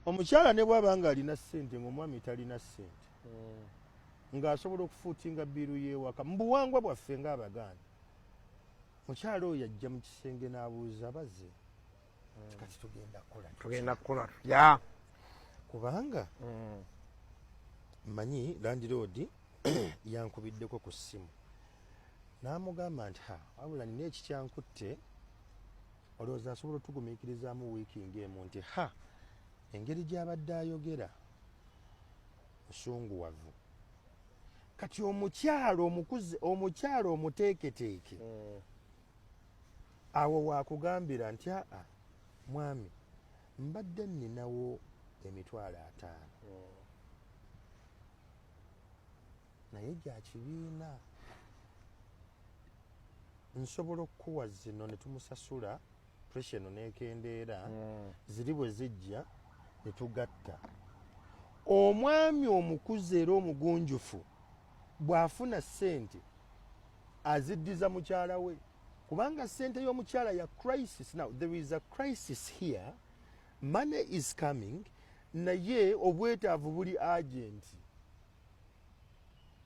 omukyala ne bw'abanga alina ssente ng'omwami talina ssente ng'asobola okufuutinga bbiiru y'ewaka mu buwangwa bwaffe ng'Abaganda mukyala oyo ajja mu kisenge n'abuuza baze kati tugenda kukola tutya kubanga mmanyi landiroodi yankubiddeko ku ssimu n'amugamba nti wabula nina ekikyankutte olowooza asobola otugumiikirizaamu wiiki ng'emu nti engeri gy'abadde ayogera musunguwavu kati omukyalo omukuze omukyalo omuteeketeeke awo waakugambira nti mwami mbadde nninawo $5,000 naye gya kibiina nsobola okukuwa zino ne tumusasula pressure eno n'ekendeera ziri bwe zijja ne tugatta omwami omukuze era omugunjufu bw'afuna ssente aziddiza mukyala we kubanga ssente y'omukyala ya crisis. Now there is a crisis here, money is coming, naye obwetaavu buli agent.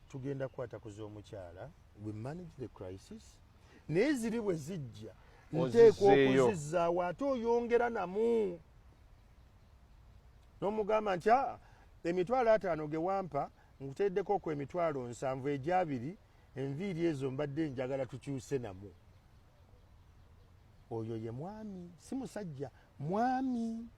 Tugenda kwatakuza omukyala, we manage the crisis, naye ziri bwe zijja nteekwa okuzizzaawo ate oyongera namu n'omugamba nti $5,000 ge wampa nkuteeddeko ku $7,000 egyabiri enviiri ezo mbadde njagala tukyuse namu. Oyo ye mwami, si musajja, mwami.